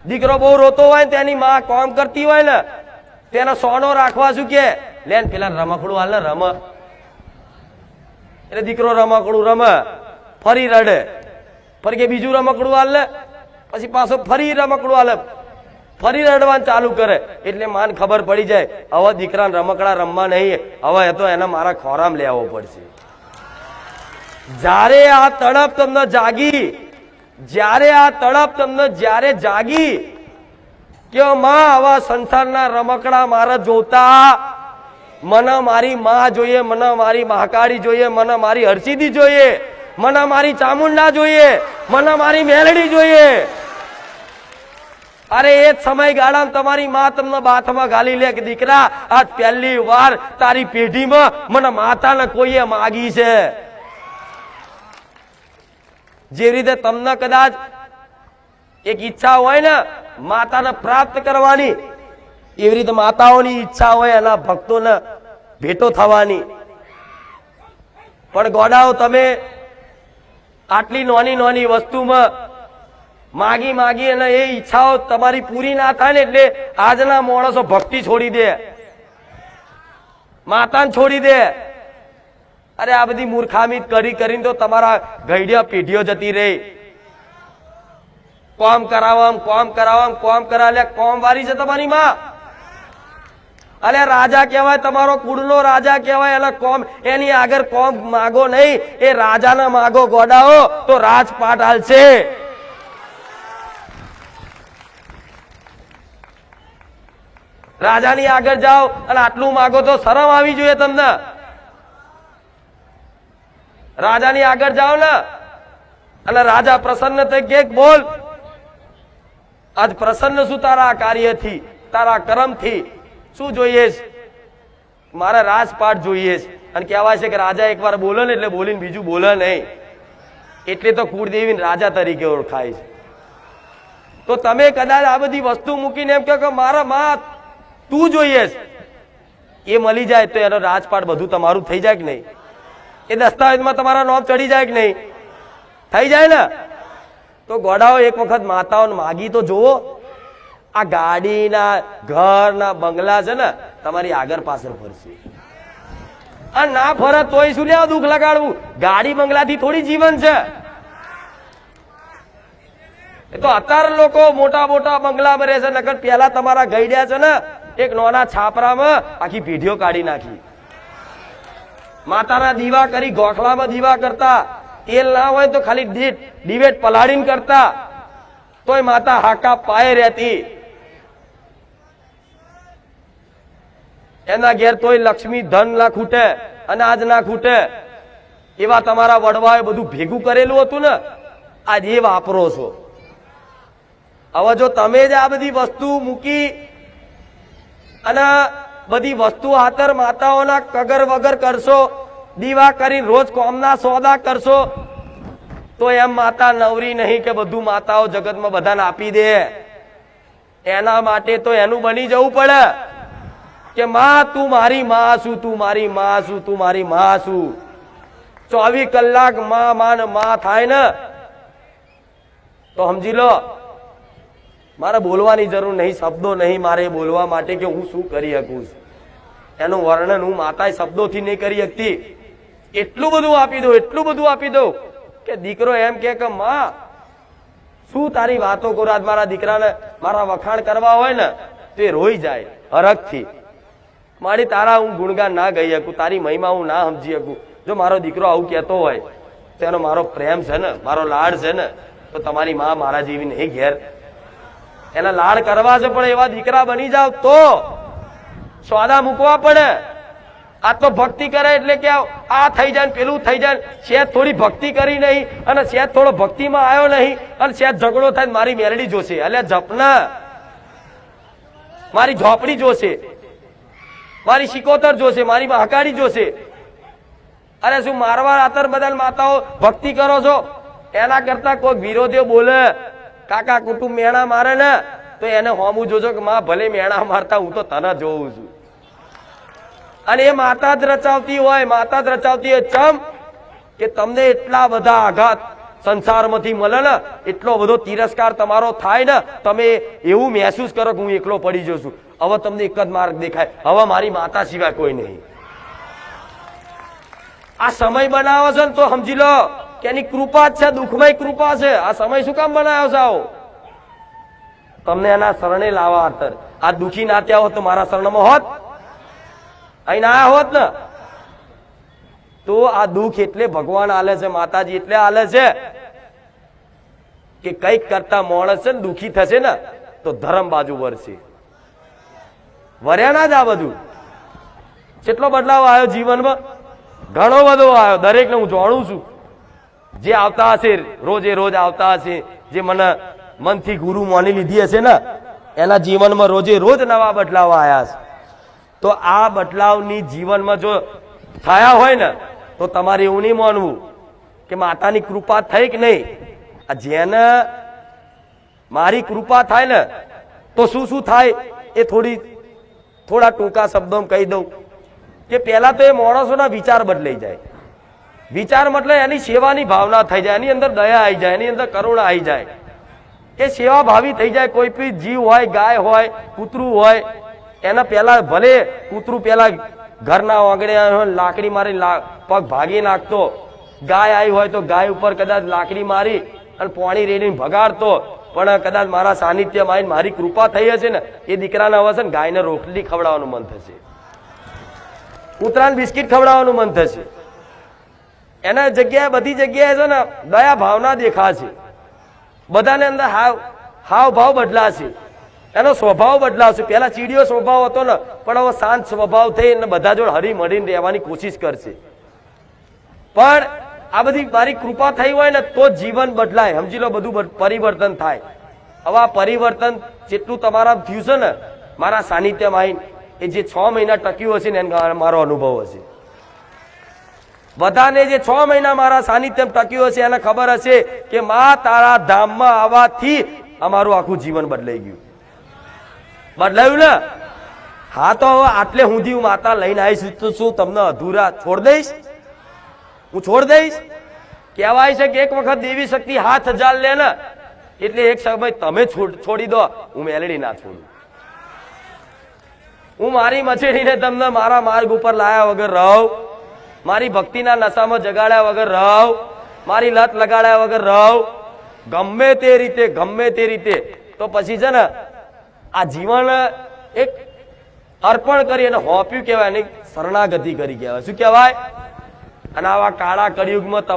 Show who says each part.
Speaker 1: દીકરો બહુ રોતો હોય ને તેની માં કામ કરતી હોય ને તેનો સોનો રાખવા શું કે લેન પેલા રમકડું હાલ ને રમ, એટલે દીકરો રમકડું રમે ફરી રડે, ફરી કે બીજું રમકડું હાલ ને, પછી પાછો ફરી રમકડું હાલે, ફરી રડવાનું ચાલુ કરે. એટલે માન ખબર પડી જાય હવે દીકરાને રમકડા રમવા નહીં, હવે એ તો એને મારા ખોરામ લેવો પડશે. જ્યારે આ તડપ તમને જાગી, જ્યારે આ તડપ તમને જ્યારે જાગી કે માં આવા સંસારના રમકડા મારે જોતા, મને મારી માં જોઈએ, મને મારી મહાકાળી જોઈએ, મને મારી હરસિદ્ધિ જોઈએ, મને મારી ચામુંડા જોઈએ, મને મારી મેલડી જોઈએ. અરે એ જ સમયગાળામાં તમારી માં તમને બાથમાં ગાલી લે કે દીકરા આજ પહેલી વાર તારી પેઢીમાં મને માતાને કોઈએ માગી છે. જે રીતે તમને કદાચ એક ઈચ્છા હોય ને માતાને પ્રાપ્ત કરવાની, એવી રીતે માતાઓની ઈચ્છા હોય એના ભક્તોને ભેટો થવાની. પણ ગોડાઓ તમે આટલી નાની નાની વસ્તુમાં માગી માગી અને એ ઈચ્છાઓ તમારી પૂરી ના થાય ને એટલે આજના માણસો ભક્તિ છોડી દે, માતાને છોડી દે. અરે આ બધી મૂર્ખામી કરી કરીને તો તમારા ગઈડિયા પેઢીઓ જતી રહી. કોમ કરાવવા કોમ કરાવવા કોમ કરાવે, કોમ વારી છે તમારી માં. અરે રાજા કહેવાય, તમારો કુળનો રાજા કહેવાય, એટલે કોમ એની આગળ કોમ માગો નહીં, એ રાજાના માગો ગોડાઓ તો રાજપાટ હાલશે. રાજાની આગળ જાઓ અને આટલું માગો તો શરમ આવી જોઈએ તમને. રાજાની આગળ જાઓ ને અને રાજા પ્રસન્ન થઈ કે બોલ આજ પ્રસન્ન શું તારા કાર્યથી, તારા કર્મથી શું જોઈએ છે? મારા રાજપાટ જોઈએ છે. અને કહેવાય છે કે રાજા એકવાર બોલે ને એટલે બોલીને બીજું બોલે નહીં, એટલે તો કુળદેવી રાજા તરીકે ઓળખાય છે. તો તમે કદાચ આ બધી વસ્તુ મૂકીને એમ કહો કે મારા માં તું જોઈએ છે, એ મળી જાય તો એનો રાજપાટ બધું તમારું થઈ જાય કે નહીં? એ દસ્તાવેજમાં તમારા નામ ચડી જાય કે નહીં? થઈ જાય ને? તો ગોડાઓ એક વખત માતાઓને માગી તો જુઓ. આ ગાડીના ઘરના બંગલા છે ને તમારી આગળ પાછળ ફરશે. આ ના ફરે તોય શું લેવા દુઃખ લગાડવું? ગાડી બંગલાથી થોડી જીવન છે. એ તો અત્યારે લોકો મોટા મોટા બંગલામાં રહે છે, નકર પેલા તમારા ગઈડ્યા છે ને એક નાના છાપરામાં આખી પેઢીઓ કાઢી નાખી. માતાના દીવા કરી ગોખલામાં દીવા કરતા, તેલ ના હોય તો ખાલી દિવેટ પલાળીને કરતા, તોય માતા હાકા પાયે રહેતી. એના ઘેર તોય લક્ષ્મી ધન ના ખૂટે, અનાજ ના ખૂટે. એવા તમારા વડવાએ બધું ભેગું કરેલું હતું ને, આજ એ વાપરો છો. હવે જો તમે જ આ બધી વસ્તુ મૂકી અને બધી વસ્તુ હાથર માતાઓના કગર વગર કરશો, દીવા કરીને રોજ કોમના સોદા કરશો, તો એમ માતા નવરી નહીં કે બધું માતાઓ જગતમાં બધાને આપી દે. એના માટે તો એનું બની જવું પડે કે માં તું મારી માં છું, તું મારી માં છું, તું મારી માં છું. 24 કલાક માં માં ને માં થાય ને તો સમજી લો મારે બોલવાની જરૂર નહીં, શબ્દો નહીં મારે બોલવા માટે કે હું શું કરી શકું. એનું વર્ણન હું માતા શબ્દોથી નહીં કરી શકતી. એટલું બધું આપી દઉં, એટલું બધું આપી દઉં કે દીકરો એમ કે માં શું તારી વાતો કરો. આજ મારા દીકરાને મારા વખાણ કરવા હોય ને તો એ રોઈ જાય હરખથી. મારી તારા હું ગુણગાન ના ગઈ શકું, તારી મહિમા હું ના સમજી શકું. જો મારો દીકરો આવું કહેતો હોય તો એનો મારો પ્રેમ છે ને, મારો લાડ છે ને, તો તમારી માં મારા જેવી નહીં ઘેર. એના લાડ કરવા છે, પણ એવા દીકરા બની જાવ તો સોદા મૂકવા પડે. આ તો ભક્તિ કરે એટલે કે આ થઈ જાય પેલું થઈ જાય. શેત થોડી ભક્તિ કરી નહીં અને શેત થોડો ભક્તિમાં આવ્યો નહીં અને શેત ઝઘડો થાય મારી મેલડી જોશે, એટલે જપના મારી ઝોપડી જોશે, મારી શિકોતર જોશે, મારી મહાકાળી જોશે. અરે શું મારવા આતર બદલ માતાઓ ભક્તિ કરો છો? એના કરતા કોઈ વિરોધીઓ બોલે કાકા કુટુંબ મેણા મારે ને તો એને હોમું જોજો કે માં ભલે મેણા મારતા હું તો તને જોઉં છું. અને એ માતા જ રચાવતી હોય, માતા જ રચાવતી હોય. ચમ કે તમને એટલા બધા આઘાત સંસારમાંથી મળે ને એટલો બધો તિરસ્કાર તમારો થાય ને, તમે એવું મહેસૂસ કરો કે હું એકલો પડી જઉં છું. હવે તમને એક જ માર્ગ દેખાય, હવે મારી માતા સિવાય કોઈ નહીં. આ સમય બનાવો છે ને તો સમજી લો કે એની કૃપા જ છે, દુઃખમય કૃપા છે. આ સમય શું કામ બનાવ્યો છે? આવો તમને એના શરણે લાવવા ખાતર. આ દુઃખી ના ત્યાં હોત તો મારા શરણમાં હોત, અહીં ના હોત ને. તો આ દુઃખ એટલે ભગવાન આલે છે, માતાજી એટલે આલે છે કે કઈક કરતા માણસ છે ને દુઃખી થશે ને તો ધર્મ બાજુ વરસે. વર્યા ના જ આ બધું. કેટલો બદલાવ આવ્યો જીવનમાં, ઘણો બધો આવ્યો. દરેકને હું જાણું છું, જે આવતા હશે રોજે રોજ આવતા હશે, જે મને મનથી ગુરુ માની લીધી હશે ને, એના જીવનમાં રોજે રોજ નવા બદલાવ આવ્યા છે. તો આ બદલાવની જીવનમાં જો થયા હોય ને તો તમારે એવું નહીં માનવું કે માતાની કૃપા થઈ કે નહીં. જેને મારી કૃપા થાય ને તો શું શું થાય એ થોડા ટૂંકા શબ્દોમાં કહી દઉં કે પહેલા તો એ માણસોના વિચાર બદલાઈ જાય. વિચાર મતલબ એની સેવાની ભાવના થઈ જાય, એની અંદર દયા આવી જાય, એની અંદર કરુણા આવી જાય, એ સેવા ભાવી થઈ જાય. કોઈ પણ જીવ હોય, ગાય હોય, કૂતરું હોય, એના પહેલા ભલે કૂતરું પહેલા ઘરના આંગણે લાકડી મારી પગ ભાગી નાખતો, ગાય આવી હોય તો ગાય ઉપર કદાચ લાકડી મારી અને પાણી રેડીને ભગાડતો, પણ કદાચ મારા સાનિધ્યમાં આવીને મારી કૃપા થઈ હશે ને એ દીકરાને હવે છે ને ગાયને રોટલી ખવડાવવાનું મન થશે, કૂતરાને બિસ્કિટ ખવડાવવાનું મન થશે. એના જગ્યાએ બધી જગ્યાએ છે ને દયા ભાવના દેખાશે. બધાને અંદર હાવ ભાવ બદલાશે, એનો સ્વભાવ બદલાશે. પેલા ચીડિયો સ્વભાવ હતો ને, પણ હવે શાંત સ્વભાવ થઈ અને બધા જોડે હરી મળીને રહેવાની કોશિશ કરશે. પણ આ બધી મારી કૃપા થઈ હોય ને તો જીવન બદલાય. સમજી લો, બધું પરિવર્તન થાય. હવે આ પરિવર્તન જેટલું તમારા થયું છે ને મારા સાનિધ્યમાં આવીને, એ જે 6 મહિના ટક્યું હશે ને એનો મારો અનુભવ હશે. બધાને જે 6 મહિના મારા સાનિધ્યમાં ટક્યું હશે એને ખબર હશે કે માં તારા ધામમાં આવવાથી અમારું આખું જીવન બદલાઈ ગયું. બદલાયું ને? હા, તો હવે આટલે સુધી હું માતા લઈને આવીશ તો શું તમને અધૂરા છોડ દઈશ? હું છોડ દઈશ? કહેવાય છે કે એક વખત દેવી શક્તિ હાથ હજાર લે ને એટલે એક સમય તમે છોડી દો, હું મેલડી ના છોડું. હું મારી મચેડીને તમને મારા માર્ગ ઉપર લાયા વગર રહું, મારી ભક્તિના નશામાં જગાડ્યા વગર રહું, મારી લત લગાડ્યા વગર રહું, ગમે તે રીતે તો પછી છે ને આ જીવન એક અર્પણ કરી અને હોપ્યું કહેવાય, ને શરણાગતિ કરી કહેવાય. શું કહેવાય? અને આવા કાળા કળિયુગમાં